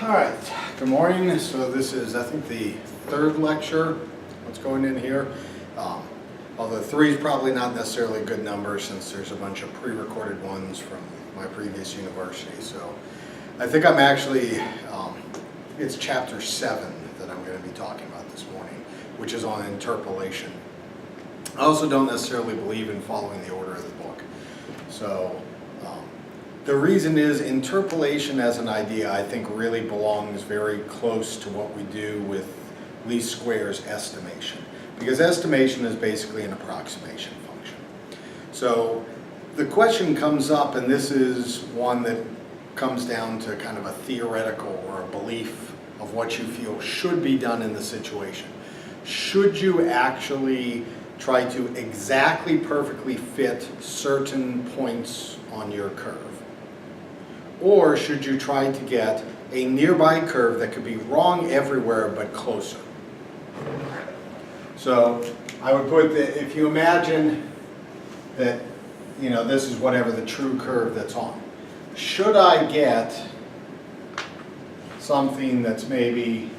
All right, good morning. So this is, I think, the third lecture. What's going in here? Although 3 is probably not necessarily a good number since there's a bunch of pre-recorded ones from my previous university. So I think I'm actually, it's chapter 7 that I'm going to be talking about this morning, which is on interpolation. I also don't necessarily believe in following the order of the book. So the reason is interpolation as an idea, I think, really belongs very close to what we do with least squares estimation. Because estimation is basically an approximation function. So the question comes up, and this is one that comes down to kind of a theoretical or a belief of what you feel should be done in the situation. Should you actually try to exactly perfectly fit certain points on your curve? Or should you try to get a nearby curve that could be wrong everywhere but closer? So I would put that if you imagine that, you know, this is whatever the true curve that's on. Should I get something that's maybe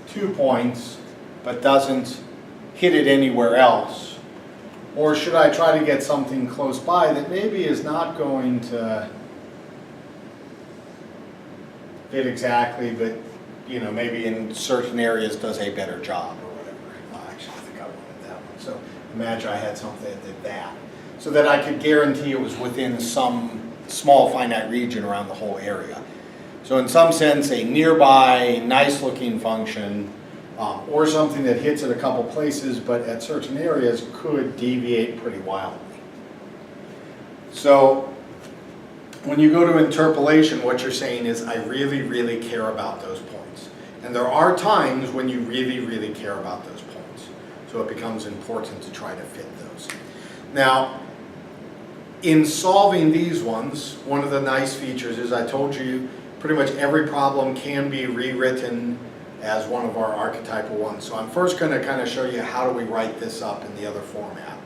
2 points but doesn't hit it anywhere else? Or should I try to get something close by that maybe is not going to fit exactly, but you know, maybe in certain areas does a better job or whatever. Well, actually, I think I wanted that one. So imagine I had something that did that, so that I could guarantee it was within some small finite region around the whole area. So in some sense, a nearby, nice-looking function, or something that hits at a couple places, but at certain areas could deviate pretty wildly. So when you go to interpolation, what you're saying is, I really, really care about those points. And there are times when you really, really care about those points. So it becomes important to try to fit those. Now, in solving these ones, one of the nice features is I told you pretty much every problem can be rewritten as one of our archetypal ones. So I'm first going to kind of show you how do we write this up in the other format.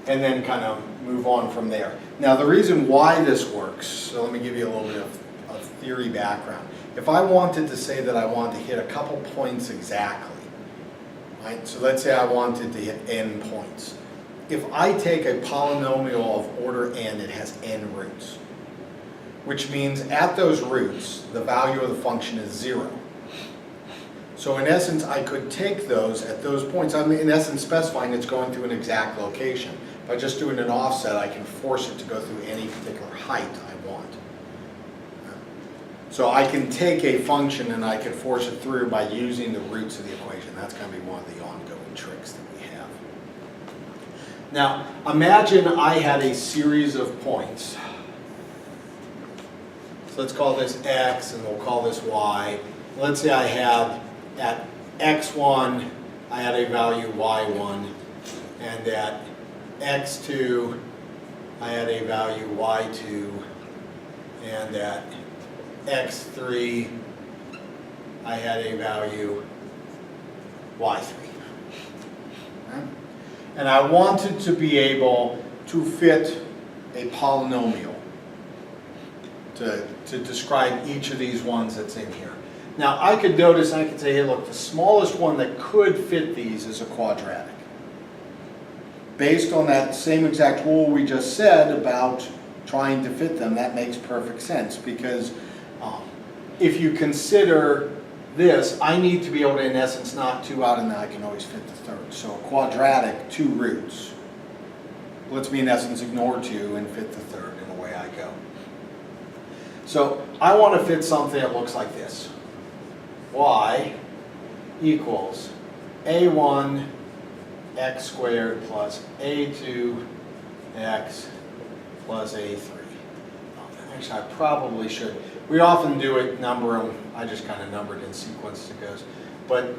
And then kind of move on from there. Now the reason why this works, so let me give you a little bit of theory background. If I wanted to say that I wanted to hit a couple points exactly, right? So let's say I wanted to hit n points. If I take a polynomial of order n, it has n roots, which means at those roots, the value of the function is 0. So in essence, I could take those at those points. I'm in essence specifying it's going through an exact location. By just doing an offset, I can force it to go through any particular height I want. So I can take a function and I can force it through by using the roots of the equation. That's going to be one of the ongoing tricks that we have. Now, imagine I had a series of points. So let's call this x and we'll call this y. Let's say I have at x1, I had a value y1, and at x2, I had a value y2, and at x3, I had a value y3. Okay? And I wanted to be able to fit a polynomial to describe each of these ones that's in here. Now I could notice, I could say, hey look, the smallest one that could fit these is a quadratic. Based on that same exact rule we just said about trying to fit them, that makes perfect sense, because if you consider this, I need to be able to, in essence, knock 2 out and then I can always fit the third. So a quadratic, 2 roots, lets me in essence ignore 2 and fit the third, and away I go. So I want to fit something that looks like this. Y equals a1 x squared plus a2 x plus a3. Actually, I probably should. We often do it, number them. I just kind of number it in sequence as it goes. But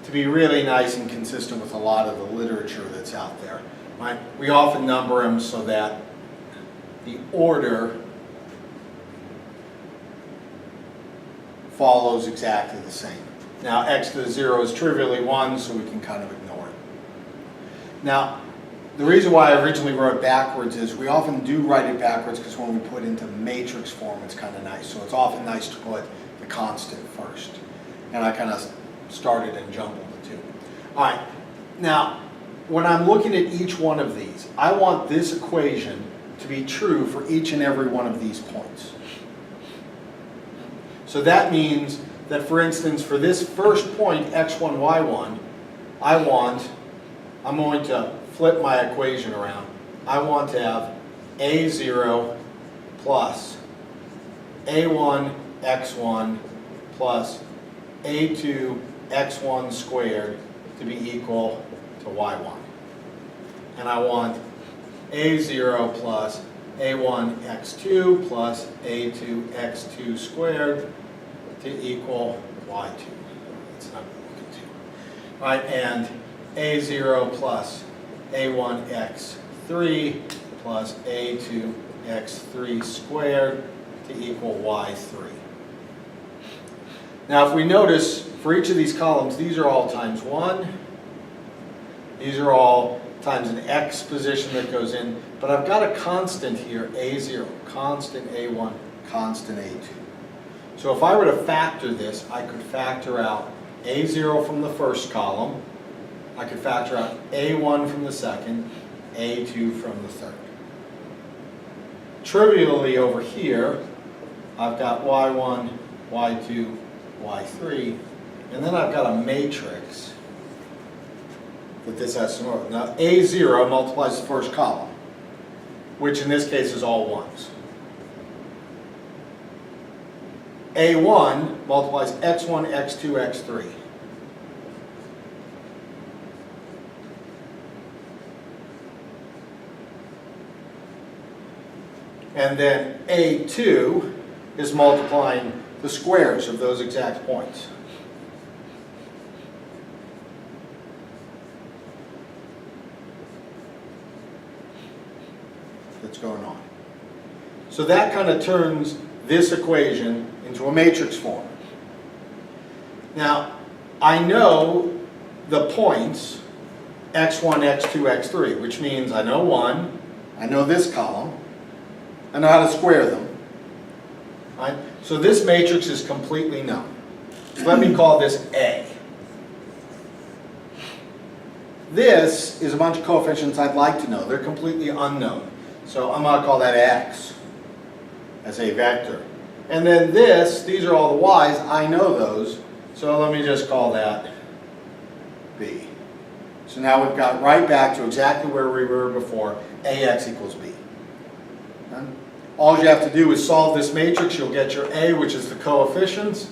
to be really nice and consistent with a lot of the literature that's out there, right? We often number them so that the order follows exactly the same. Now x to the 0 is trivially 1, so we can kind of ignore it. Now the reason why I originally wrote it backwards is we often do write it backwards because when we put into matrix form, it's kind of nice. So it's often nice to put the constant first. And I kind of started and jumbled the two. All right, now when I'm looking at each one of these, I want this equation to be true for each and every one of these points. So that means that, for instance, for this first point, x1, y1, I'm going to flip my equation around. I want to have a0 plus a1 x1 plus a2 x1 squared to be equal to y1. And I want a0 plus a1 x2 plus a2 x2 squared to equal y2. That's not what we're looking to. All right, and a0 plus a1 x3 plus a2 x3 squared to equal y3. Now if we notice, for each of these columns, these are all times 1. These are all times an x position that goes in. But I've got a constant here, a0, constant a1, constant a2. So if I were to factor this, I could factor out a0 from the first column. I could factor out a1 from the second, a2 from the third. Trivially over here, I've got y1, y2, y3, and then I've got a matrix that this has to know. Now a0 multiplies the first column, which in this case is all ones. a1 multiplies x1, x2, x3. And then a2 is multiplying the squares of those exact points. That's going on. So that kind of turns this equation into a matrix form. Now, I know the points x1, x2, x3, which means I know 1, I know this column, I know how to square them. Right? So this matrix is completely known. So let me call this A. This is a bunch of coefficients I'd like to know. They're completely unknown. So I'm going to call that X as a vector. And then these are all the Y's. I know those. So let me just call that B. So now we've got right back to exactly where we were before, AX equals B. Okay? All you have to do is solve this matrix. You'll get your A, which is the coefficients.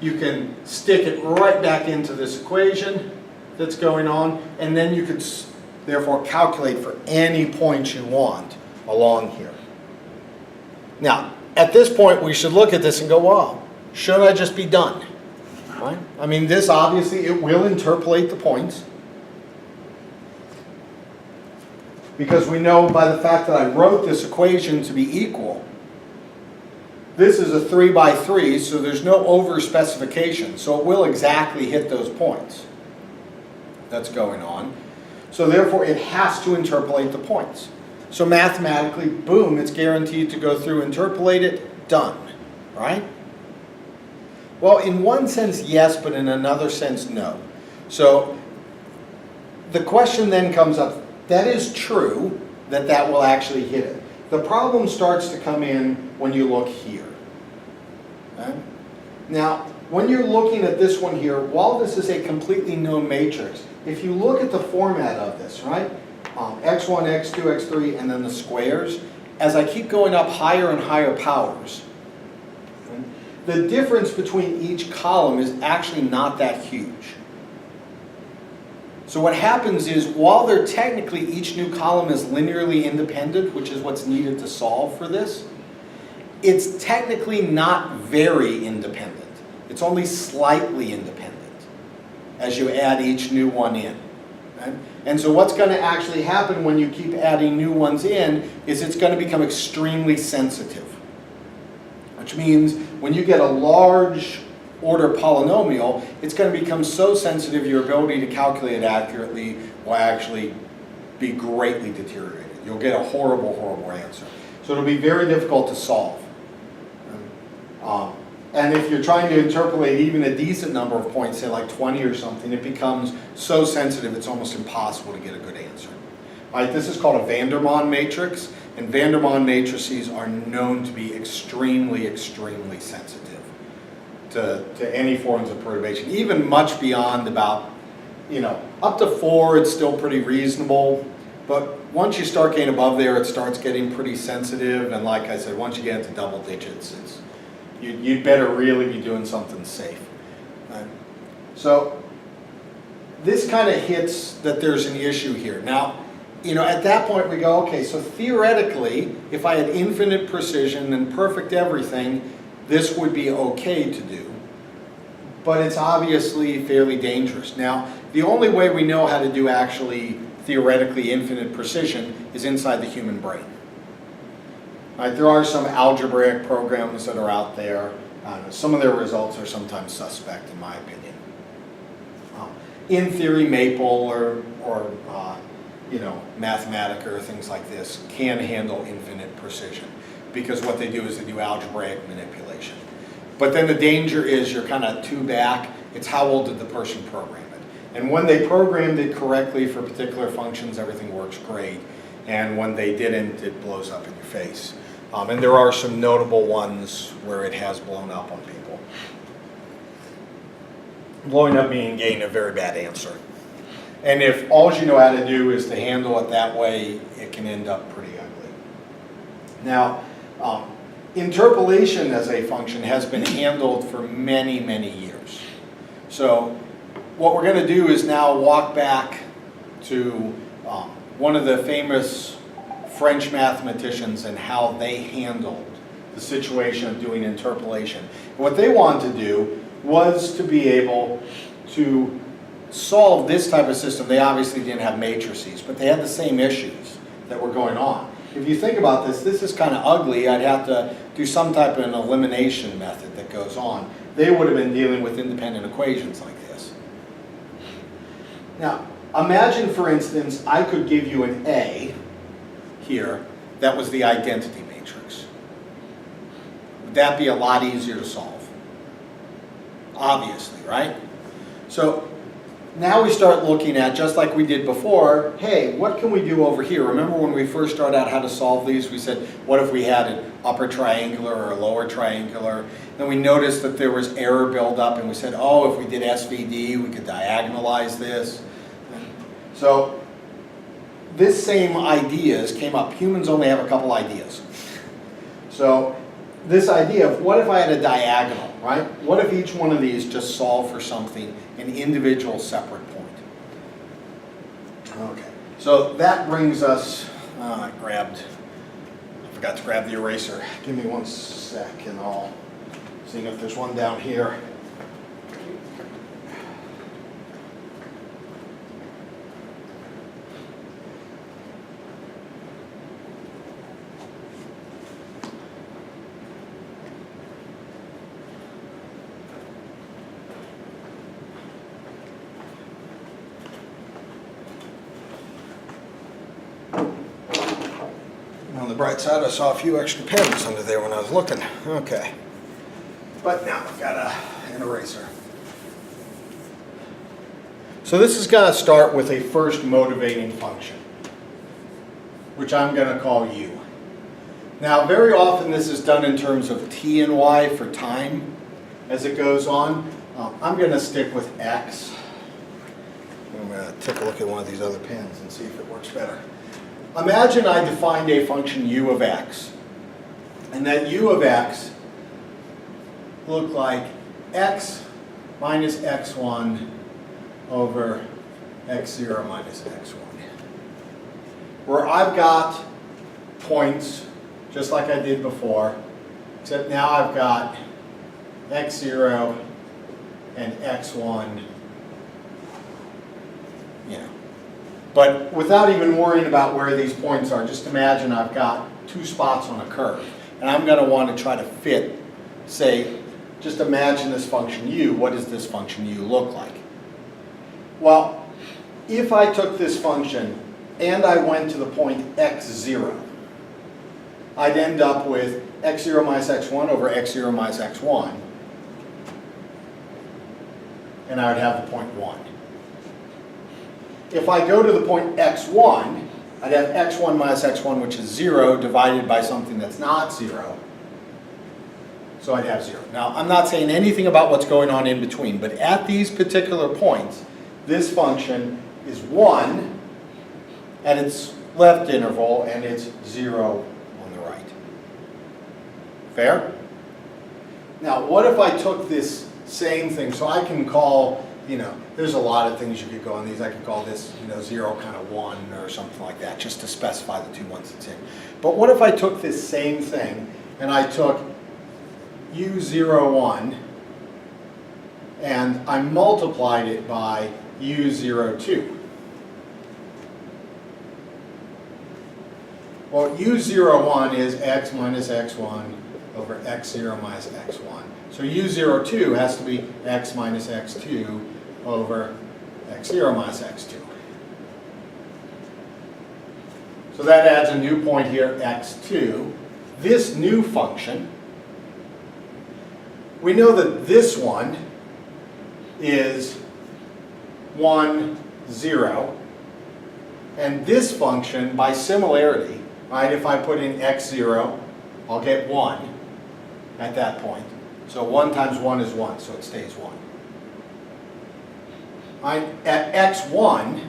You can stick it right back into this equation that's going on, and then you could therefore calculate for any point you want along here. Now, at this point, we should look at this and go, wow, should I just be done? Right? I mean, this obviously, it will interpolate the points. Because we know by the fact that I wrote this equation to be equal, this is a 3 by 3, so there's no over specification. So it will exactly hit those points that's going on. So therefore, it has to interpolate the points. So mathematically, boom, it's guaranteed to go through, interpolate it, done, right? Well, in one sense, yes, but in another sense, no. So the question then comes up, that is true that that will actually hit it. The problem starts to come in when you look here. Okay? Now, when you're looking at this one here, while this is a completely known matrix, if you look at the format of this, right? X1, X2, X3, and then the squares, as I keep going up higher and higher powers, okay, the difference between each column is actually not that huge. So what happens is, while they're technically, each new column is linearly independent, which is what's needed to solve for this, it's technically not very independent. It's only slightly independent as you add each new one in. Right? And so what's going to actually happen when you keep adding new ones in is it's going to become extremely sensitive. Which means when you get a large order polynomial, it's going to become so sensitive your ability to calculate it accurately will actually be greatly deteriorated. You'll get a horrible, horrible answer. So it'll be very difficult to solve. And if you're trying to interpolate even a decent number of points, say like 20 or something, it becomes so sensitive it's almost impossible to get a good answer. All right, this is called a Vandermonde matrix, and Vandermonde matrices are known to be extremely, extremely sensitive to any forms of perturbation, even much beyond about, up to 4 it's still pretty reasonable, but once you start getting above there, it starts getting pretty sensitive, and like I said, once you get into double digits, you'd better really be doing something safe. Right? So this kind of hits that there's an issue here. Now, at that point we go, okay, so theoretically, if I had infinite precision and perfect everything, this would be okay to do. But it's obviously fairly dangerous. Now, the only way we know how to do actually theoretically infinite precision is inside the human brain. Right, there are some algebraic programs that are out there. Some of their results are sometimes suspect, in my opinion. In theory, Maple or Mathematica or things like this can handle infinite precision, because what they do is they do algebraic manipulation. But then the danger is you're kind of too back. It's how old did the person program it? And when they programmed it correctly for particular functions, everything works great. And when they didn't, it blows up in your face. And there are some notable ones where it has blown up on people. Blowing up meaning getting a very bad answer. And if all you know how to do is to handle it that way, it can end up pretty ugly. Now, interpolation as a function has been handled for many, many years. So what we're going to do is now walk back to one of the famous French mathematicians and how they handled the situation of doing interpolation. And what they wanted to do was to be able to solve this type of system. They obviously didn't have matrices, but they had the same issues that were going on. If you think about this, this is kind of ugly. I'd have to do some type of an elimination method that goes on. They would have been dealing with independent equations like this. Now, imagine, for instance, I could give you an A here that was the identity matrix. Would that be a lot easier to solve? Obviously, right? So now we start looking at, just like we did before, hey, what can we do over here? Remember when we first started out how to solve these, we said, what if we had an upper triangular or a lower triangular? Then we noticed that there was error buildup, and we said, oh, if we did SVD, we could diagonalize this. So this same ideas came up. Humans only have a couple ideas. So this idea of what if I had a diagonal, right? What if each one of these just solved for something, an individual separate point? Okay, so that brings us, I forgot to grab the eraser. Give me 1 sec and I'll see if there's one down here. On the bright side, I saw a few extra pens under there when I was looking. Okay. But now I've got an eraser. So this is going to start with a first motivating function, which I'm going to call u. Now, very often this is done in terms of t and y for time as it goes on. I'm going to stick with x. I'm going to take a look at one of these other pens and see if it works better. Imagine I defined a function u of x, and that u of x looked like x minus x1 over x0 minus x1, where I've got points just like I did before, except now I've got x0 and x1, But without even worrying about where these points are, just imagine I've got 2 spots on a curve, and I'm going to want to try to fit, say, just imagine this function u. What does this function u look like? Well, if I took this function and I went to the point x0, I'd end up with x0 minus x1 over x0 minus x1, and I would have the point 1. If I go to the point x1, I'd have x1 minus x1, which is 0, divided by something that's not 0. So I'd have 0. Now, I'm not saying anything about what's going on in between, but at these particular points, this function is 1 at its left interval, and it's 0 on the right. Fair? Now, what if I took this same thing? So I can call, there's a lot of things you could go on these. I could call this, 0 kind of 1 or something like that, just to specify the two ones it's in. But what if I took this same thing and I took u01 and I multiplied it by u02? Well, u01 is x minus x1 over x0 minus x1. So u02 has to be x minus x2 over x0 minus x2. So that adds a new point here, x2. This new function, we know that this one is 1, 0. And this function, by similarity, right, if I put in x0, I'll get 1 at that point. So 1 times 1 is 1, so it stays 1. Right, at x1,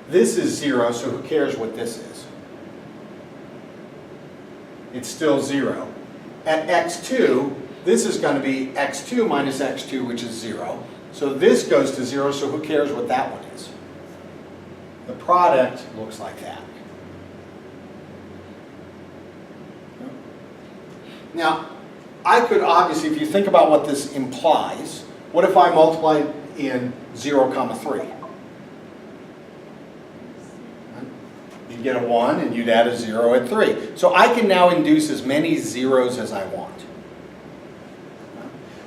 this is 0, so who cares what this is? It's still 0. At x2, this is going to be x2 minus x2, which is 0. So this goes to 0, so who cares what that one is? The product looks like that. Now, I could obviously, if you think about what this implies, what if I multiplied in 0, 3? You'd get a 1 and you'd add a 0 at 3. So I can now induce as many zeros as I want.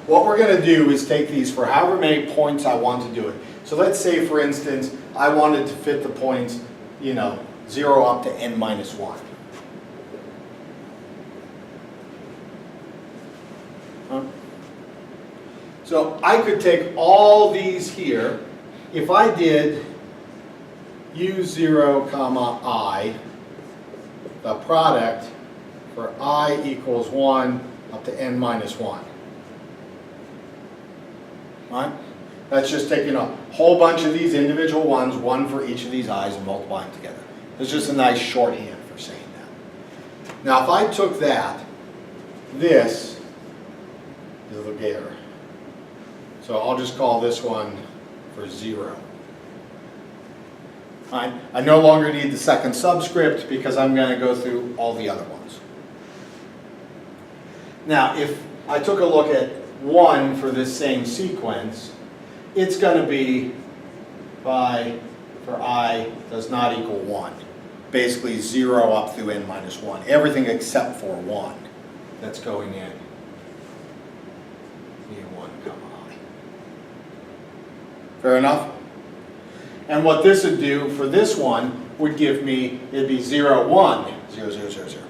What we're going to do is take these for however many points I want to do it. So let's say, for instance, I wanted to fit the points, 0 up to n minus 1. So I could take all these here. If I did u0 comma I, the product for I equals 1 up to n minus 1. Right? That's just taking a whole bunch of these individual ones, one for each of these i's, and multiplying together. It's just a nice shorthand for saying that. Now if I took that, this is the gear. So I'll just call this one for 0. I no longer need the second subscript because I'm going to go through all the other ones. Now if I took a look at 1 for this same sequence, it's going to be for I does not equal 1. Basically 0 up through n minus 1. Everything except for 1 that's going in. U1 comma I. Fair enough? And what this would do for this one would give me, it'd be 0, 1, 0, 0, 0, 0.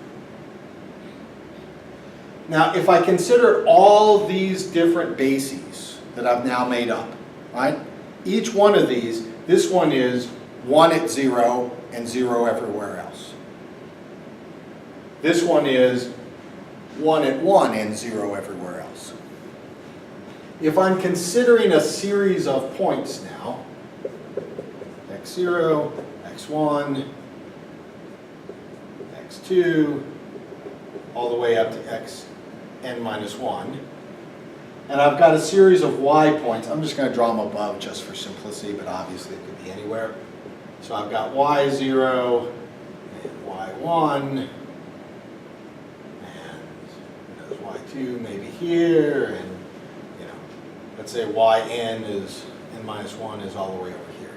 Now, if I consider all these different bases that I've now made up, right? Each one of these, this one is 1 at 0 and 0 everywhere else. This one is 1 at 1 and 0 everywhere else. If I'm considering a series of points now, x0, x1, x2, all the way up to xn minus 1. And I've got a series of y points. I'm just going to draw them above just for simplicity, but obviously it could be anywhere. So I've got y0 and y1, and there's y2 maybe here, and let's say yn is n minus 1 is all the way over here.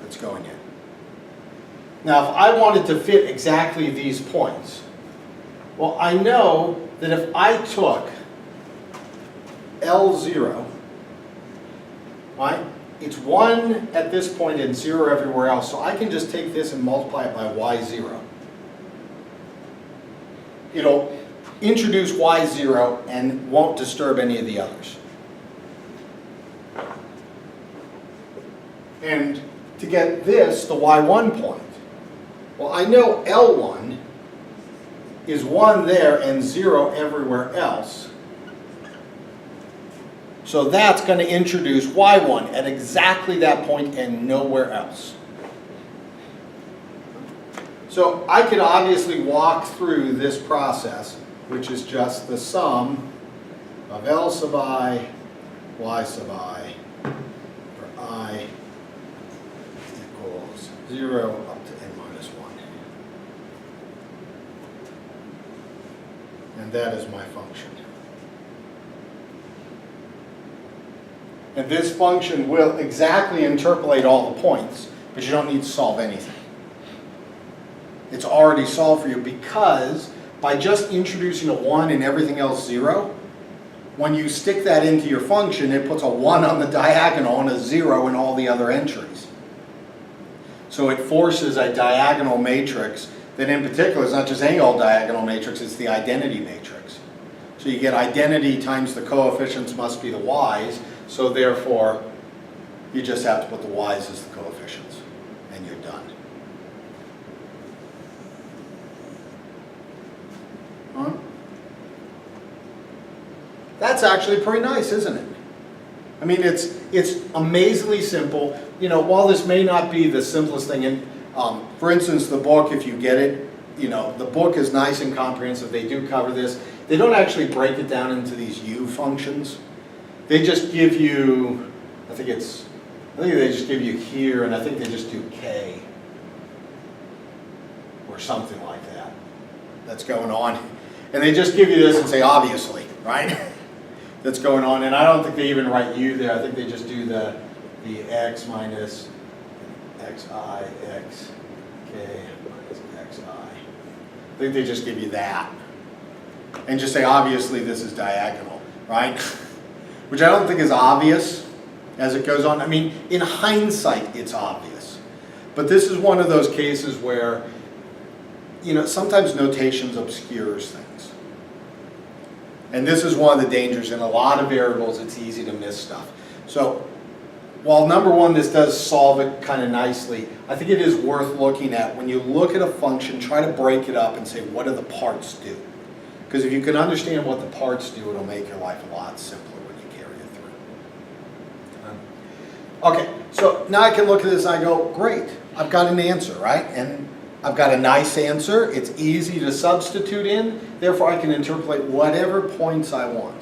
That's going in. Now, if I wanted to fit exactly these points, well, I know that if I took L0, right, it's 1 at this point and 0 everywhere else. So I can just take this and multiply it by y0. It'll introduce y0 and won't disturb any of the others. And to get this, the y1 point, well, I know L1 is 1 there and 0 everywhere else. So that's going to introduce y1 at exactly that point and nowhere else. So I could obviously walk through this process, which is just the sum of L sub I, y sub I, for I equals 0 up to n minus 1. And that is my function. And this function will exactly interpolate all the points, but you don't need to solve anything. It's already solved for you because by just introducing a 1 and everything else 0, when you stick that into your function, it puts a 1 on the diagonal and a 0 in all the other entries. So it forces a diagonal matrix that in particular is not just any old diagonal matrix, it's the identity matrix. So you get identity times the coefficients must be the y's, so therefore you just have to put the y's as the coefficients and you're done. Huh? That's actually pretty nice, isn't it? I mean, it's amazingly simple. You know, while this may not be the simplest thing, and for instance, the book, if you get it, you know, the book is nice and comprehensive. They do cover this. They don't actually break it down into these U functions. They just give you, I think they just give you here, and I think they just do K or something like that. That's going on. And they just give you this and say, obviously, right? That's going on. And I don't think they even write U there. I think they just do the X minus XI, X, K minus XI. I think they just give you that. And just say, obviously, this is diagonal, right? Which I don't think is obvious as it goes on. I mean, in hindsight, it's obvious. But this is one of those cases where, you know, sometimes notations obscures things. And this is one of the dangers. In a lot of variables, it's easy to miss stuff. So while number one, this does solve it kind of nicely, I think it is worth looking at. When you look at a function, try to break it up and say, what do the parts do? Because if you can understand what the parts do, it'll make your life a lot simpler when you carry it through. Okay, so now I can look at this and I go, great, I've got an answer, right? And I've got a nice answer. It's easy to substitute in. Therefore, I can interpolate whatever points I want.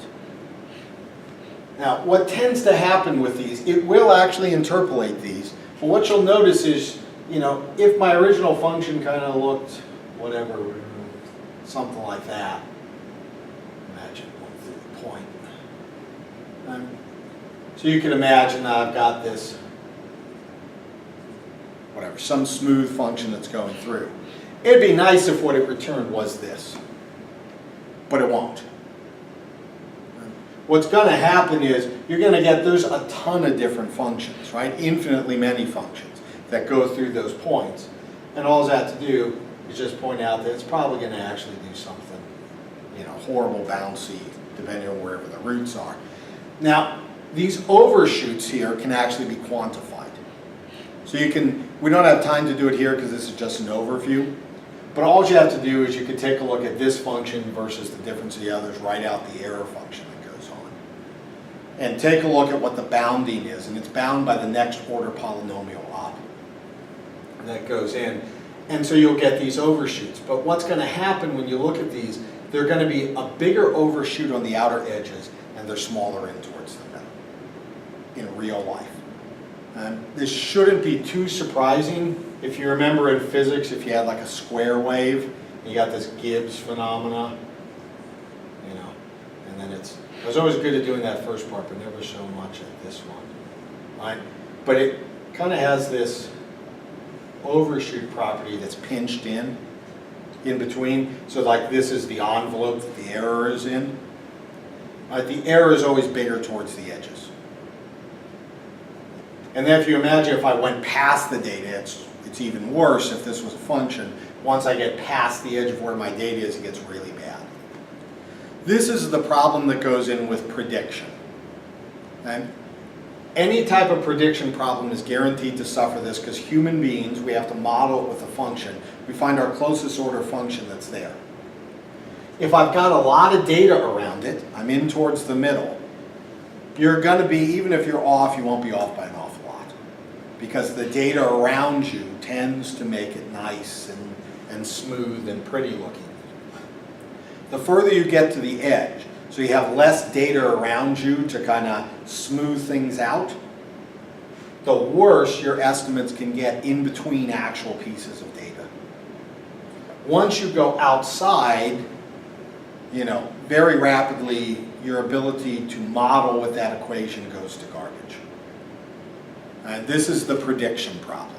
Now, what tends to happen with these, it will actually interpolate these. But what you'll notice is, you know, if my original function kind of looked, whatever, something like that. Imagine going through the point. So you can imagine that I've got this, whatever, some smooth function that's going through. It'd be nice if what it returned was this, but it won't. What's going to happen is you're going to get, there's a ton of different functions, right? Infinitely many functions that go through those points. And all I have to do is just point out that it's probably going to actually do something, you know, horrible, bouncy, depending on wherever the roots are. Now, these overshoots here can actually be quantified. So you can, we don't have time to do it here because this is just an overview, but all you have to do is you can take a look at this function versus the difference of the others, write out the error function that goes on, and take a look at what the bounding is, and it's bound by the next order polynomial op that goes in. And so you'll get these overshoots. But what's going to happen when you look at these, they're going to be a bigger overshoot on the outer edges, and they're smaller in towards the middle in real life. And this shouldn't be too surprising. If you remember in physics, if you had like a square wave, and you got this Gibbs phenomena, you know, and then I was always good at doing that first part, but never so much at this one. Right? But it kind of has this overshoot property that's pinched in between. So like this is the envelope that the error is in. The error is always bigger towards the edges. And then if you imagine if I went past the data, it's even worse if this was a function. Once I get past the edge of where my data is, it gets really bad. This is the problem that goes in with prediction. And any type of prediction problem is guaranteed to suffer this because human beings, we have to model it with a function. We find our closest order function that's there. If I've got a lot of data around it, I'm in towards the middle, you're going to be, even if you're off, you won't be off by an awful lot. Because the data around you tends to make it nice and smooth and pretty looking. The further you get to the edge, so you have less data around you to kind of smooth things out, the worse your estimates can get in between actual pieces of data. Once you go outside, very rapidly your ability to model with that equation goes to garbage. And this is the prediction problem.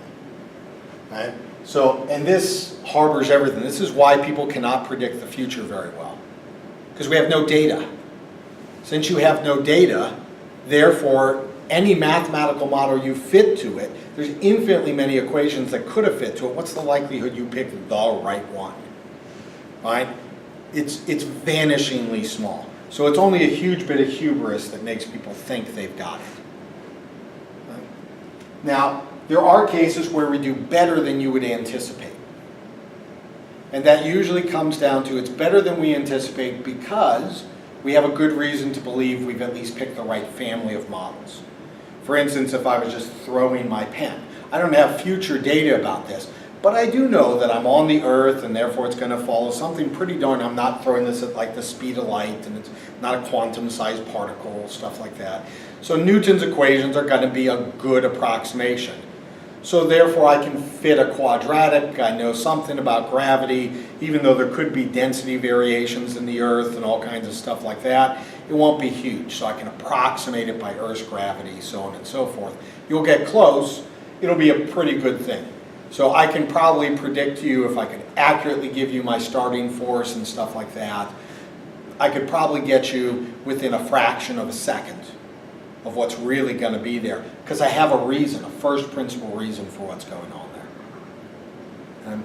Right? So, and this harbors everything. This is why people cannot predict the future very well. Because we have no data. Since you have no data, therefore, any mathematical model you fit to it, there's infinitely many equations that could have fit to it. What's the likelihood you pick the right one? Right? It's vanishingly small. So it's only a huge bit of hubris that makes people think they've got it. Right? Now, there are cases where we do better than you would anticipate. And that usually comes down to it's better than we anticipate because we have a good reason to believe we've at least picked the right family of models. For instance, if I was just throwing my pen, I don't have future data about this, but I do know that I'm on the Earth and therefore it's going to follow something pretty darn. I'm not throwing this at like the speed of light and it's not a quantum-sized particle, stuff like that. So Newton's equations are going to be a good approximation. So therefore I can fit a quadratic, I know something about gravity, even though there could be density variations in the Earth and all kinds of stuff like that, it won't be huge. So I can approximate it by Earth's gravity, so on and so forth. You'll get close, it'll be a pretty good thing. So I can probably predict to you, if I could accurately give you my starting force and stuff like that, I could probably get you within a fraction of a second of what's really going to be there, because I have a reason, a first principle reason for what's going on there.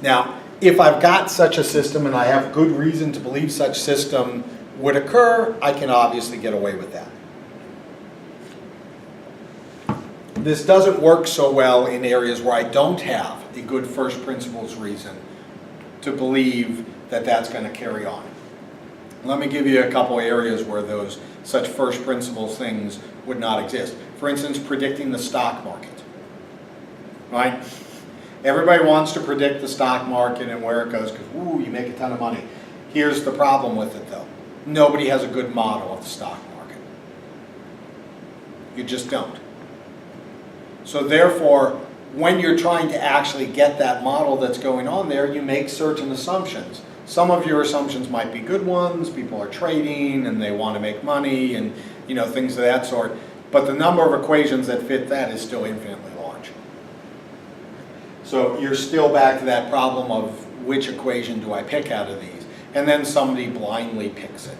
Now, if I've got such a system and I have good reason to believe such system would occur, I can obviously get away with that. This doesn't work so well in areas where I don't have a good first principles reason to believe that that's going to carry on. Let me give you a couple areas where those such first principles things would not exist. For instance, predicting the stock market. Right? Everybody wants to predict the stock market and where it goes because, ooh, you make a ton of money. Here's the problem with it though. Nobody has a good model of the stock market. You just don't. So therefore, when you're trying to actually get that model that's going on there, you make certain assumptions. Some of your assumptions might be good ones, people are trading and they want to make money and things of that sort, but the number of equations that fit that is still infinitely large. So you're still back to that problem of which equation do I pick out of these, and then somebody blindly picks it.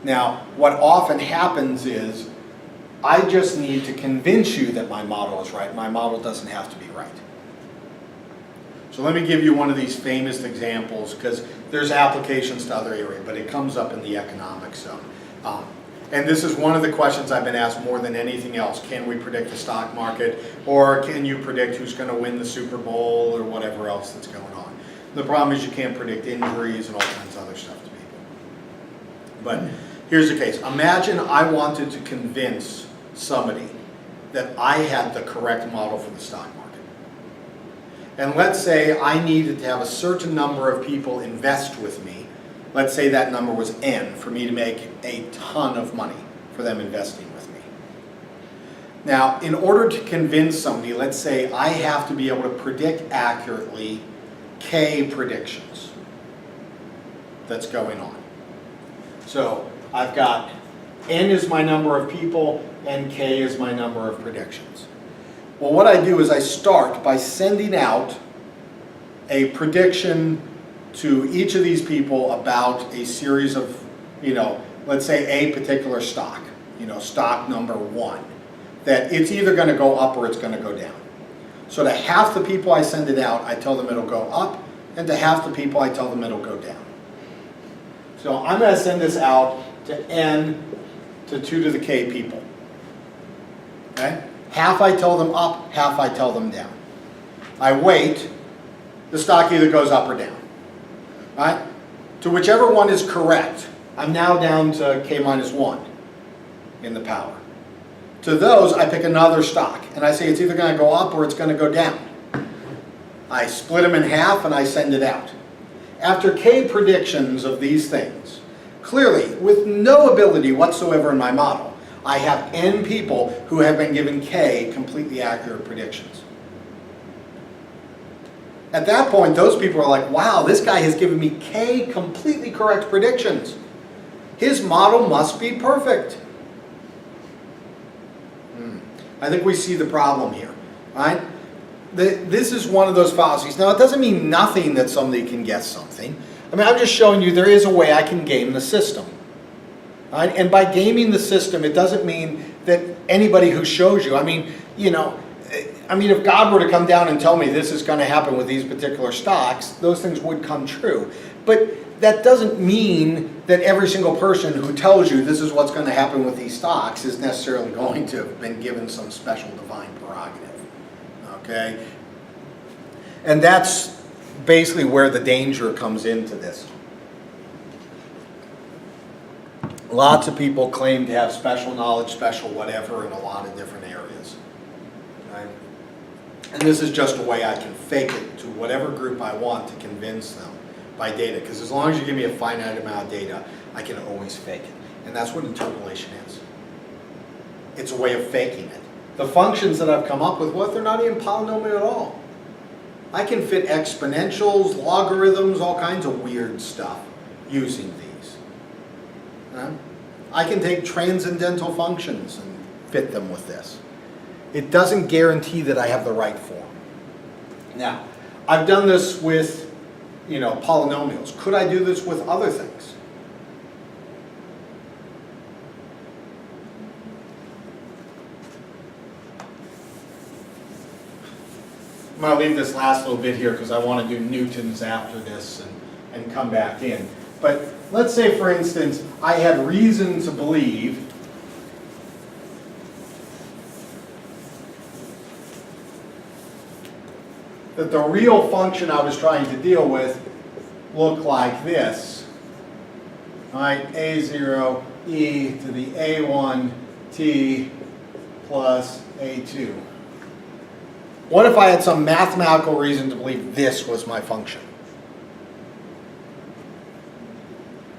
Now, what often happens is, I just need to convince you that my model is right. My model doesn't have to be right. So let me give you one of these famous examples because there's applications to other areas, but it comes up in the economics zone. And this is one of the questions I've been asked more than anything else. Can we predict the stock market? Or can you predict who's going to win the Super Bowl or whatever else that's going on? The problem is you can't predict injuries and all kinds of other stuff to people. But here's the case. Imagine I wanted to convince somebody that I had the correct model for the stock market. And let's say I needed to have a certain number of people invest with me. Let's say that number was N for me to make a ton of money for them investing with me. Now, in order to convince somebody, let's say I have to be able to predict accurately K predictions that's going on. So I've got N is my number of people and K is my number of predictions. Well, what I do is I start by sending out a prediction to each of these people about a series of, let's say a particular stock, stock number 1, that it's either going to go up or it's going to go down. So to half the people I send it out, I tell them it'll go up, and to half the people I tell them it'll go down. So I'm going to send this out to n to 2 to the k people. Okay? Half I tell them up, half I tell them down. I wait, the stock either goes up or down. Right? To whichever one is correct, I'm now down to k minus 1 in the power. To those, I pick another stock, and I say it's either going to go up or it's going to go down. I split them in half and I send it out. After k predictions of these things, clearly, with no ability whatsoever in my model, I have n people who have been given k completely accurate predictions. At that point, those people are like, wow, this guy has given me k completely correct predictions. His model must be perfect. I think we see the problem here, right? This is one of those fallacies. Now, it doesn't mean nothing that somebody can guess something. I mean, I'm just showing you there is a way I can game the system. Right? And by gaming the system, it doesn't mean that anybody who shows you, I mean, if God were to come down and tell me this is going to happen with these particular stocks, those things would come true. But that doesn't mean that every single person who tells you this is what's going to happen with these stocks is necessarily going to have been given some special divine prerogative. Okay? And that's basically where the danger comes into this. Lots of people claim to have special knowledge, special whatever in a lot of different areas. Right? And this is just a way I can fake it to whatever group I want to convince them by data. Because as long as you give me a finite amount of data, I can always fake it. And that's what interpolation is. It's a way of faking it. The functions that I've come up with, they're not even polynomial at all. I can fit exponentials, logarithms, all kinds of weird stuff using these. I can take transcendental functions and fit them with this. It doesn't guarantee that I have the right form. Now, I've done this with, polynomials. Could I do this with other things? I'm going to leave this last little bit here because I want to do Newton's after this and come back in. But let's say, for instance, I had reason to believe that the real function I was trying to deal with looked like this. All right, a0 e to the a1 t plus a2. What if I had some mathematical reason to believe this was my function?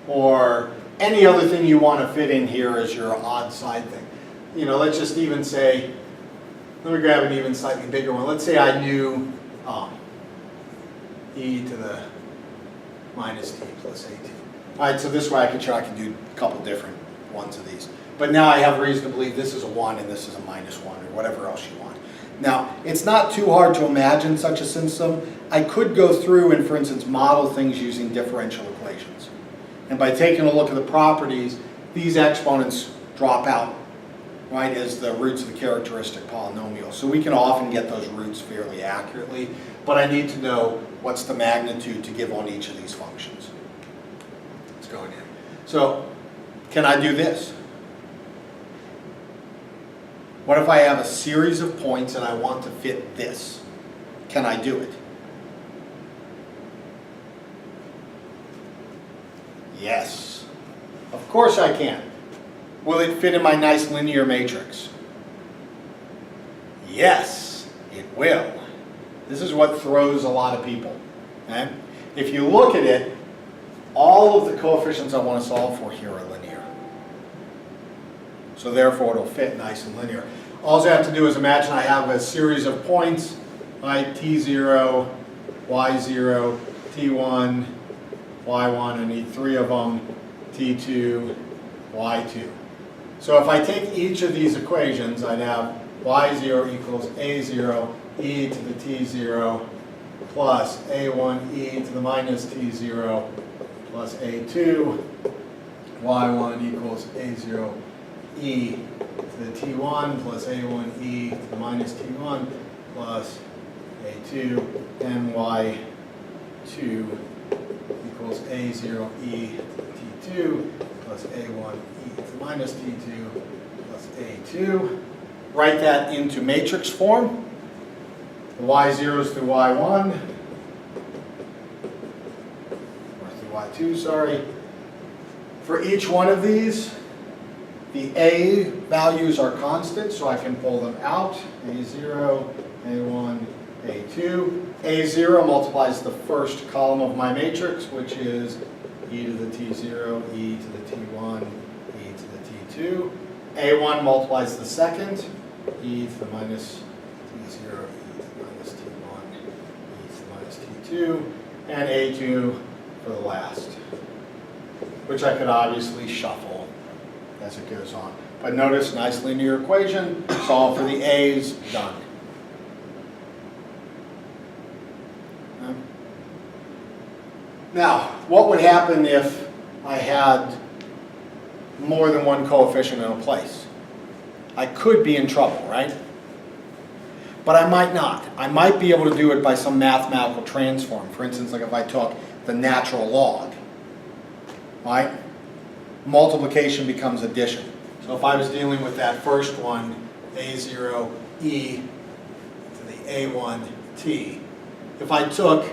Or any other thing you want to fit in here as your odd side thing. Let's just even say, let me grab an even slightly bigger one. Let's say I knew e to the minus t plus a2. All right, so this way I can do a couple different ones of these. But now I have reason to believe this is a 1 and this is a minus 1 or whatever else you want. Now, it's not too hard to imagine such a system. I could go through and, for instance, model things using differential equations. And by taking a look at the properties, these exponents drop out, right, as the roots of the characteristic polynomial. So we can often get those roots fairly accurately, but I need to know what's the magnitude to give on each of these functions. Let's go in here. So, can I do this? What if I have a series of points and I want to fit this? Can I do it? Yes. Of course I can. Will it fit in my nice linear matrix? Yes, it will. This is what throws a lot of people. Okay? If you look at it, all of the coefficients I want to solve for here are linear. So therefore it'll fit nice and linear. All I have to do is imagine I have a series of points, right? T0, Y0, T1, Y1, I need 3 of them, T2, Y2. So if I take each of these equations, I'd have Y0 equals A0 e to the T0 plus A1 e to the minus T0 plus A2, Y1 equals A0 e to the T1 plus A1e to the minus T1 plus A2 ny2 equals A0e to the T2 plus A1e to the minus T2 plus A2. Write that into matrix form. The y0s through y1, or through y2, sorry. For each one of these, the A values are constant, so I can pull them out. A0, A1, A2. A0 multiplies the first column of my matrix, which is e to the T0, e to the T1, e to the T2. A1 multiplies the second, e to the minus T0, e to the minus T1, e to the minus T2, and A2 for the last, which I could obviously shuffle as it goes on. But notice, nice linear equation, solve for the A's, done. Now, what would happen if I had more than one coefficient in a place? I could be in trouble, right? But I might not. I might be able to do it by some mathematical transform. For instance, like if I took the natural log, right? Multiplication becomes addition. So if I was dealing with that first one, A0e to the A1t, if I took,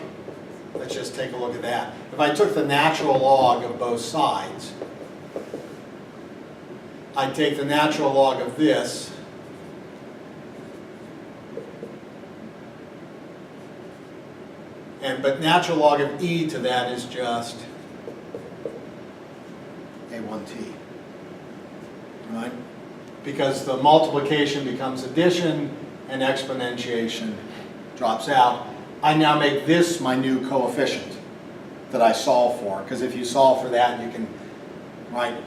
let's just take a look at that. If I took the natural log of both sides, I'd take the natural log of this but natural log of e to that is just A1t, right? Because the multiplication becomes addition and exponentiation drops out. I now make this my new coefficient that I solve for, because if you solve for that, you can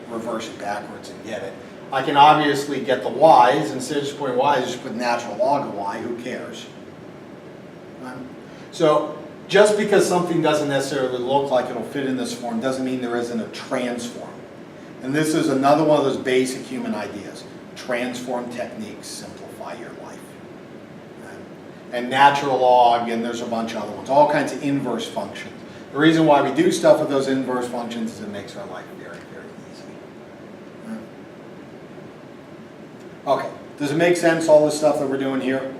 reverse it backwards and get it. I can obviously get the y's. Instead of just putting y's, just put natural log of y. Who cares? Right? So just because something doesn't necessarily look like it'll fit in this form doesn't mean there isn't a transform. And this is another one of those basic human ideas. Transform techniques simplify your life. Right? And natural log, and there's a bunch of other ones, all kinds of inverse functions. The reason why we do stuff with those inverse functions is it makes our life very, very easy. Right? Okay, does it make sense, all this stuff that we're doing here?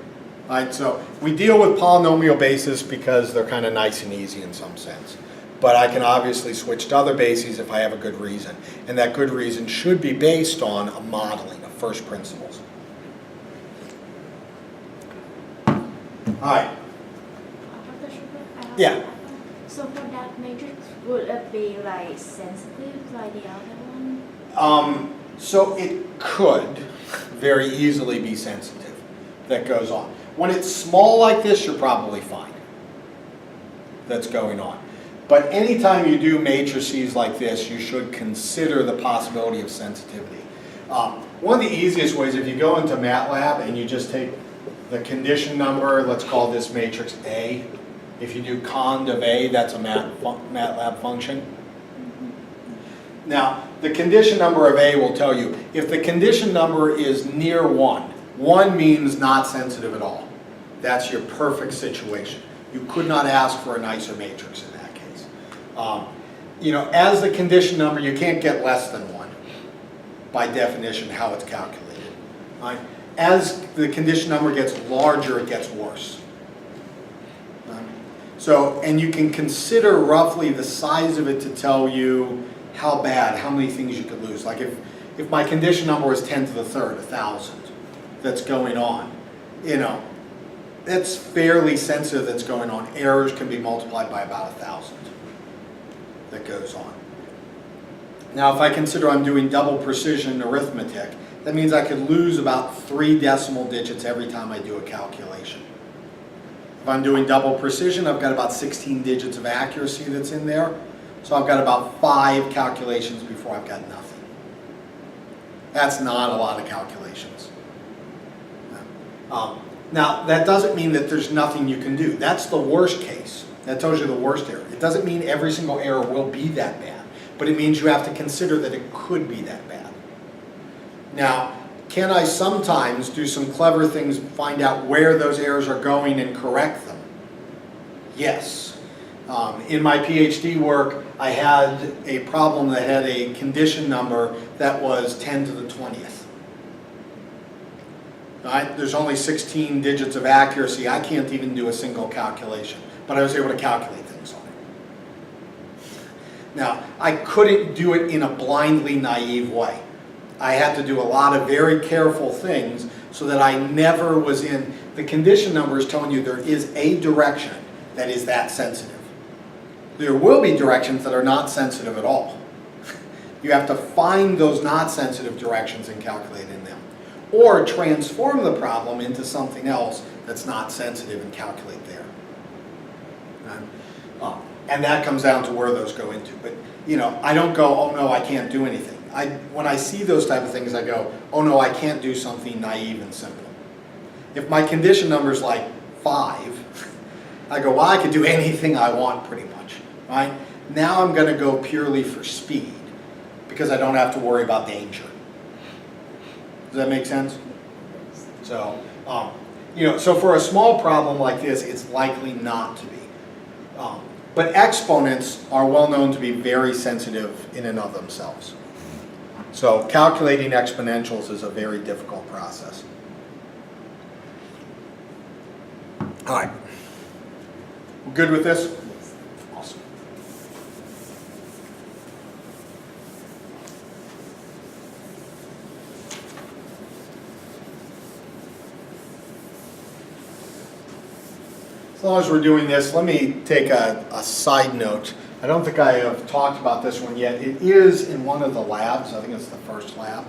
All right, so we deal with polynomial bases because they're kind of nice and easy in some sense. But I can obviously switch to other bases if I have a good reason. And that good reason should be based on a modeling of first principles. All right. Yeah. So for that matrix, would it be like sensitive like the other one? So it could very easily be sensitive. That goes on. When it's small like this, you're probably fine. That's going on. But anytime you do matrices like this, you should consider the possibility of sensitivity. One of the easiest ways, if you go into MATLAB and you just take the condition number, let's call this matrix A. If you do cond of A, that's a MATLAB function. Now, the condition number of A will tell you, if the condition number is near 1, 1 means not sensitive at all. That's your perfect situation. You could not ask for a nicer matrix in that case. As the condition number, you can't get less than 1 by definition, how it's calculated. Right? As the condition number gets larger, it gets worse. So, and you can consider roughly the size of it to tell you how bad, how many things you could lose. Like if my condition number was 10 to the third, 1,000, that's going on, that's fairly sensitive that's going on. Errors can be multiplied by about 1,000 that goes on. Now, if I consider I'm doing double precision arithmetic, that means I could lose about 3 decimal digits every time I do a calculation. If I'm doing double precision, I've got about 16 digits of accuracy that's in there. So I've got about 5 calculations before I've got nothing. That's not a lot of calculations. Now, that doesn't mean that there's nothing you can do. That's the worst case. That tells you the worst error. It doesn't mean every single error will be that bad, but it means you have to consider that it could be that bad. Now, Can I sometimes do some clever things, find out where those errors are going and correct them? Yes. In my PhD work, I had a problem that had a condition number that was 10 to the 20th. Right? There's only 16 digits of accuracy. I can't even do a single calculation, but I was able to calculate things on it. Now, I couldn't do it in a blindly naive way. I had to do a lot of very careful things so that I never was in, the condition number is telling you there is a direction that is that sensitive. There will be directions that are not sensitive at all. You have to find those not sensitive directions and calculate in them. Or transform the problem into something else that's not sensitive and calculate there. And that comes down to where those go into. But I don't go, oh no, I can't do anything. When I see those type of things, I go, oh no, I can't do something naive and simple. If my condition number is like 5, I go, well, I could do anything I want pretty much, right? Now I'm going to go purely for speed because I don't have to worry about danger. Does that make sense? So, so for a small problem like this, it's likely not to be. But exponents are well known to be very sensitive in and of themselves. So calculating exponentials is a very difficult process. All right. We're good with this? Awesome. As long as we're doing this, let me take a side note. I don't think I have talked about this one yet. It is in one of the labs, I think it's the first lab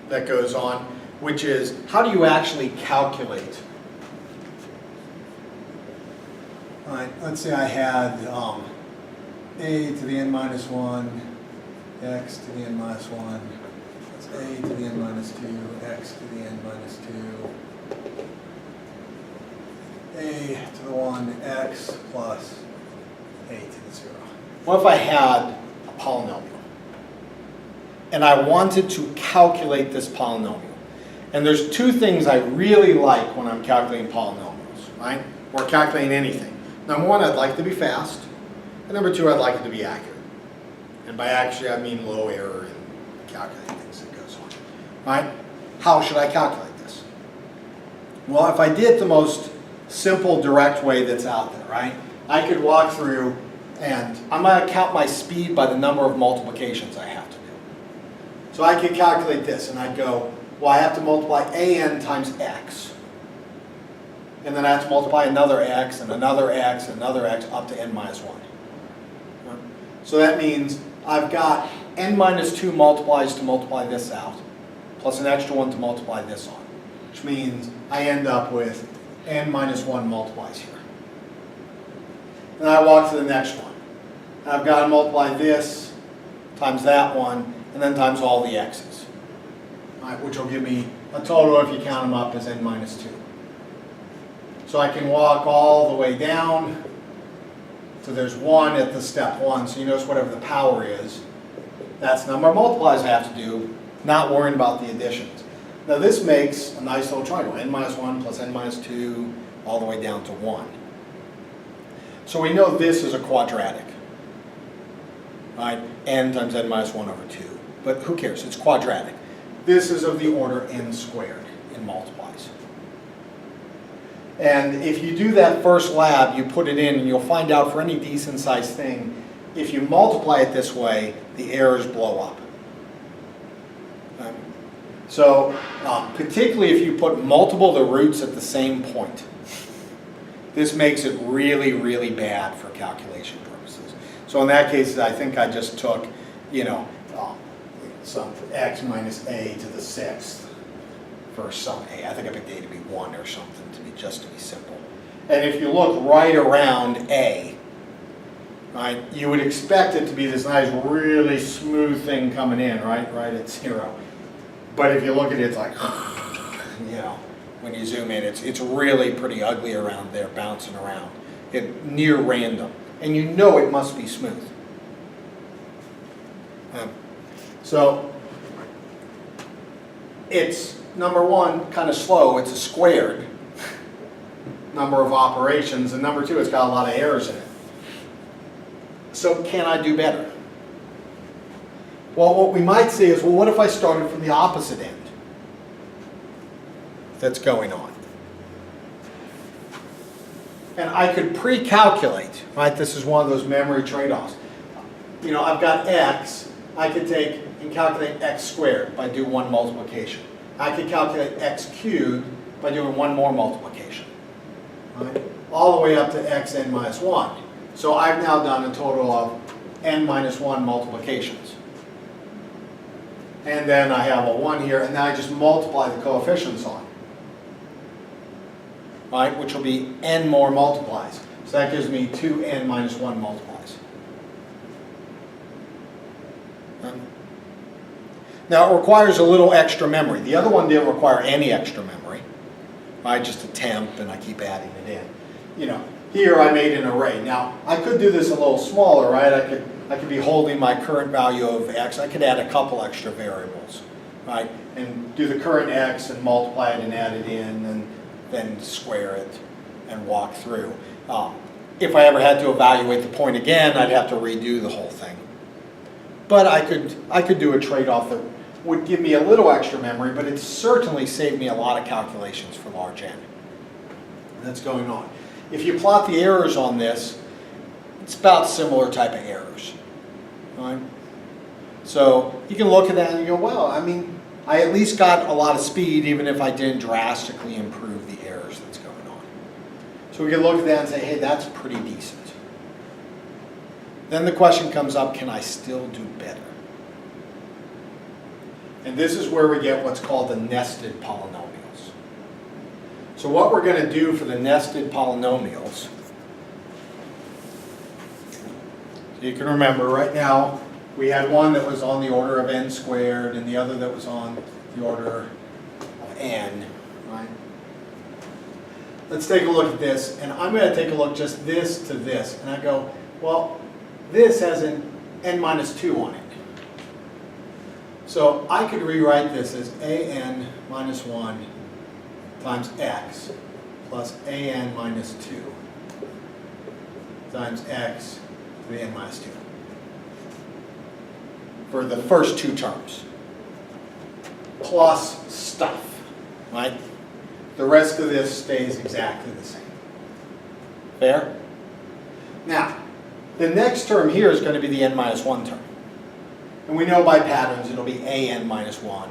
that goes on, which is how do you actually calculate? All right, let's say I had a to the n minus 1, x to the n minus 1, that's a to the n minus 2, x to the n minus 2, a to the 1, x plus a to the 0. What if I had a polynomial and I wanted to calculate this polynomial? And there's two things I really like when I'm calculating polynomials, right? Or calculating anything. Number one, I'd like it to be fast. And number two, I'd like it to be accurate. And by accurate, I mean low error in calculating things that goes on, right? How should I calculate this? Well, if I did the most simple, direct way that's out there, right? I could walk through and I'm going to count my speed by the number of multiplications I have to do. So I could calculate this and I'd go, well, I have to multiply an times x. And then I have to multiply another x and another x and another x up to n minus 1. So that means I've got n minus 2 multiplies to multiply this out, plus an extra one to multiply this on, which means I end up with n minus 1 multiplies here. And I walk to the next one. And I've got to multiply this times that one, and then times all the x's, right, which will give me a total, if you count them up, as n minus 2. So I can walk all the way down, so there's 1 at the step 1, so you notice whatever the power is, that's the number of multiplies I have to do, not worrying about the additions. Now this makes a nice little triangle, n minus 1 plus n minus 2, all the way down to 1. So we know this is a quadratic, right? N times n minus 1 over 2. But who cares? It's quadratic. This is of the order n squared in multiplies. And if you do that first lab, you put it in and you'll find out for any decent sized thing, if you multiply it this way, the errors blow up. So particularly if you put multiple of the roots at the same point, this makes it really, really bad for calculation purposes. So in that case, I think I just took, some x minus a to the 6th for some a. I think I picked a to be 1 or something just to be simple. And if you look right around a, right, you would expect it to be this nice, really smooth thing coming in, right at 0. But if you look at it, it's like, when you zoom in, it's really pretty ugly around there, bouncing around, near random. And you know it must be smooth. So it's number one, kind of slow. It's a squared number of operations, and number two, it's got a lot of errors in it. So can I do better? Well, what we might say is, well, what if I started from the opposite end that's going on? And I could pre-calculate, right? This is one of those memory trade-offs. You know, I've got x. I could take and calculate x squared by doing one multiplication. I could calculate x cubed by doing one more multiplication. Right? All the way up to xn minus 1. So I've now done a total of n minus 1 multiplications. And then I have a 1 here, and now I just multiply the coefficients on. Right? Which will be n more multiplies. So that gives me 2n minus 1 multiplies. Now it requires a little extra memory. The other one didn't require any extra memory. I just a temp and I keep adding it in. You know, here I made an array. Now I could do this a little smaller, right? I could be holding my current value of x. I could add a couple extra variables, right? And do the current x and multiply it and add it in and then square it and walk through. If I ever had to evaluate the point again, I'd have to redo the whole thing. But I could do a trade-off that would give me a little extra memory, but it certainly saved me a lot of calculations for large N. That's going on. If you plot the errors on this, it's about similar type of errors. Right? So you can look at that and you go, well, I mean, I at least got a lot of speed even if I didn't drastically improve the errors that's going on. So we can look at that and say, hey, that's pretty decent. Then the question comes up, can I still do better? And this is where we get what's called the nested polynomials. So what we're going to do for the nested polynomials, so you can remember right now we had one that was on the order of n squared and the other that was on the order of n, right? Let's take a look at this, and I'm going to take a look just this to this, and I go, well, this has an n minus 2 on it. So I could rewrite this as an minus 1 times x plus an minus 2 times x to the n minus 2 for the first two terms, plus stuff, right? The rest of this stays exactly the same. Fair? Now, the next term here is going to be the n minus 1 term. And we know by patterns it'll be an minus 1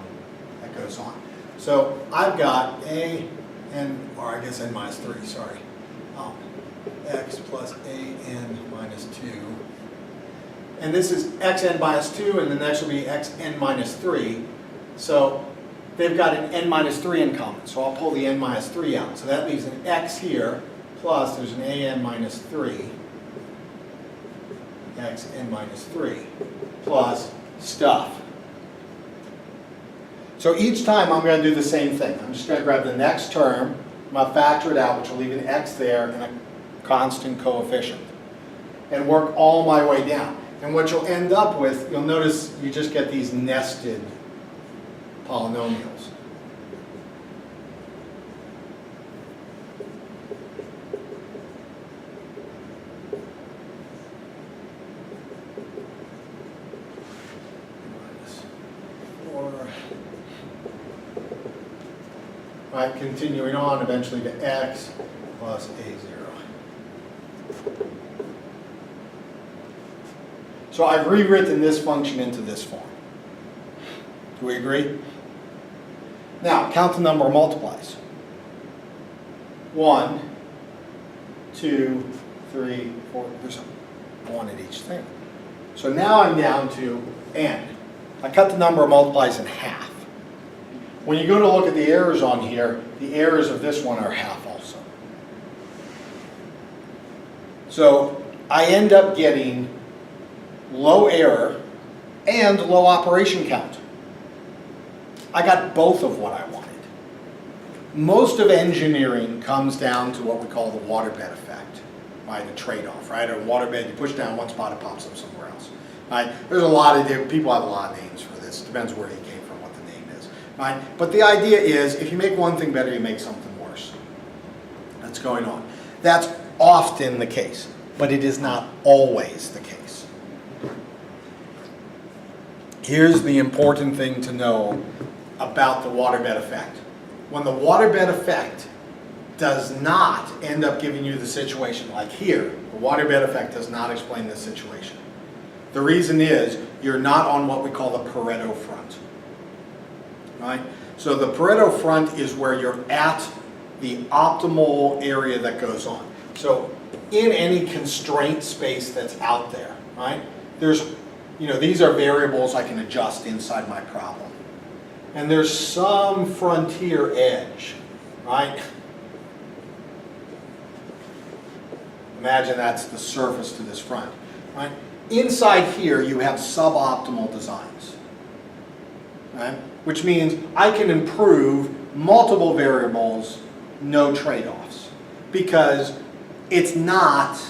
that goes on. So I've got or I guess n minus 3, sorry. X plus an minus 2. And this is xn minus 2, and the next will be xn minus 3. So they've got an n minus 3 in common. So I'll pull the n minus 3 out. So that leaves an x here, plus there's an an minus 3. Xn minus 3 plus stuff. So each time I'm going to do the same thing. I'm just going to grab the next term, I'm going to factor it out, which will leave an x there and a constant coefficient, and work all my way down. And what you'll end up with, you'll notice you just get these nested polynomials. Right, continuing on eventually to x plus a0. So I've rewritten this function into this form. Do we agree? Now, count the number of multiplies. 1, 2, 3, 4, there's one at each thing. So now I'm down to n. I cut the number of multiplies in half. When you go to look at the errors on here, the errors of this one are half also. So I end up getting low error and low operation count. I got both of what I wanted. Most of engineering comes down to what we call the waterbed effect, right? A trade-off, right? A waterbed, you push down one spot, it pops up somewhere else. Right? There's a lot of people have a lot of names for this. Depends where you came from, what the name is. right? But the idea is, if you make one thing better, you make something worse. That's going on. That's often the case, but it is not always the case. Here's the important thing to know about the waterbed effect. When the waterbed effect does not end up giving you the situation, like here, the waterbed effect does not explain this situation. The reason is you're not on what we call the Pareto front, right? So the Pareto front is where you're at the optimal area that goes on. So in any constraint space that's out there, right? There's, these are variables I can adjust inside my problem. And there's some frontier edge, right? Imagine that's the surface to this front, right? Inside here, you have suboptimal designs, right? Which means I can improve multiple variables, no trade-offs, because it's not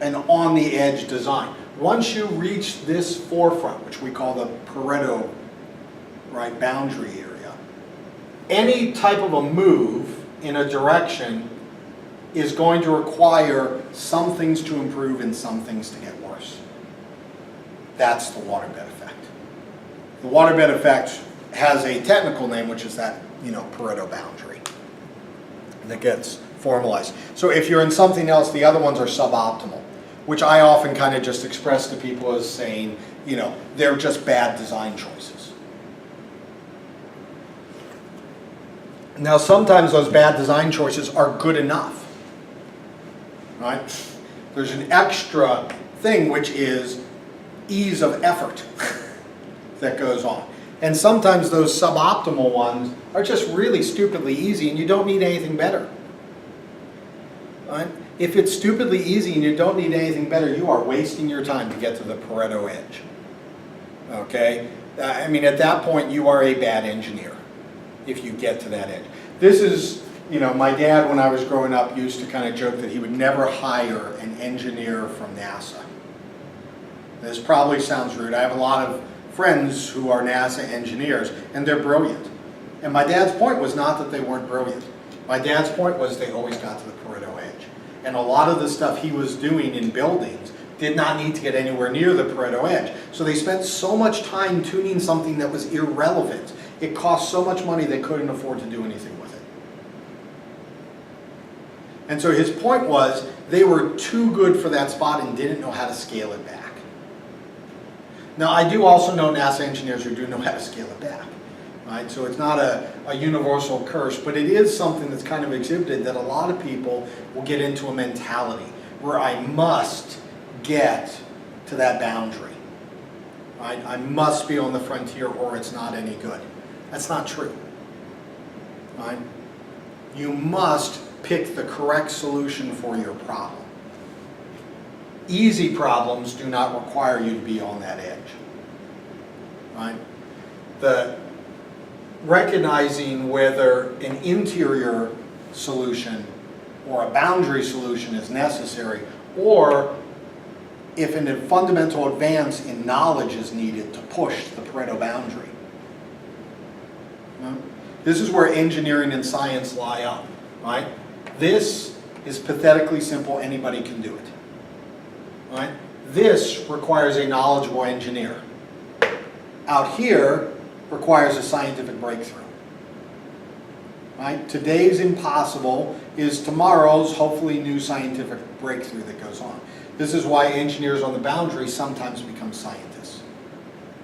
an on-the-edge design. Once you reach this forefront, which we call the Pareto, right, boundary area, any type of a move in a direction is going to require some things to improve and some things to get worse. That's the waterbed effect. The waterbed effect has a technical name, which is that, Pareto boundary that gets formalized. So if you're in something else, the other ones are suboptimal, which I often kind of just express to people as saying, they're just bad design choices. Now, sometimes those bad design choices are good enough. Right? There's an extra thing, which is ease of effort that goes on. And sometimes those suboptimal ones are just really stupidly easy and you don't need anything better. Right? If it's stupidly easy and you don't need anything better, you are wasting your time to get to the Pareto edge. Okay? I mean, at that point, you are a bad engineer if you get to that edge. This is, my dad, when I was growing up, used to kind of joke that he would never hire an engineer from NASA. This probably sounds rude. I have a lot of friends who are NASA engineers, and they're brilliant. And my dad's point was not that they weren't brilliant. My dad's point was they always got to the Pareto edge. And a lot of the stuff he was doing in buildings did not need to get anywhere near the Pareto edge. So they spent so much time tuning something that was irrelevant. It cost so much money they couldn't afford to do anything with it. And so his point was they were too good for that spot and didn't know how to scale it back. Now, I do also know NASA engineers who do know how to scale it back. Right? So it's not a universal curse, but it is something that's kind of exhibited that a lot of people will get into a mentality where I must get to that boundary. Right? I must be on the frontier or it's not any good. That's not true. Right? You must pick the correct solution for your problem. Easy problems do not require you to be on that edge. Right? Recognizing whether an interior solution or a boundary solution is necessary, or if a fundamental advance in knowledge is needed to push the Pareto boundary. This is where engineering and science lie up, right? This is pathetically simple, anybody can do it. Right? This requires a knowledgeable engineer. Out here requires a scientific breakthrough. Right? Today's impossible is tomorrow's hopefully new scientific breakthrough that goes on. This is why engineers on the boundary sometimes become scientists.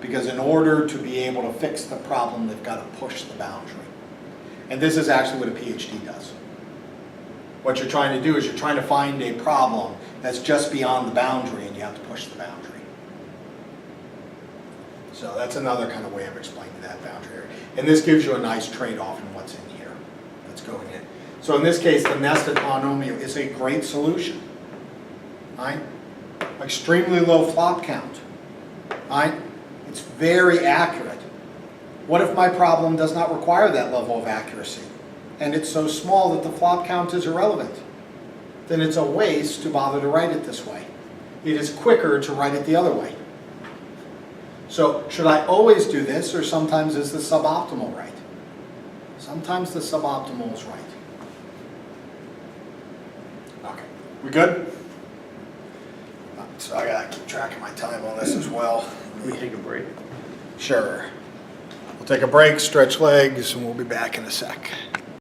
Because in order to be able to fix the problem, they've got to push the boundary. And this is actually what a PhD does. What you're trying to do is you're trying to find a problem that's just beyond the boundary and you have to push the boundary. So that's another kind of way of explaining that boundary area. And this gives you a nice trade-off in what's in here that's going in. So in this case, the nested polynomial is a great solution. Right? Extremely low flop count. Right? It's very accurate. What if my problem does not require that level of accuracy? And it's so small that the flop count is irrelevant? Then it's a waste to bother to write it this way. It is quicker to write it the other way. So should I always do this, or sometimes is the suboptimal right? Sometimes the suboptimal is right. Okay, we good? So I gotta keep track of my time on this as well. Can we take a break? Sure. We'll take a break, stretch legs, and we'll be back in a sec.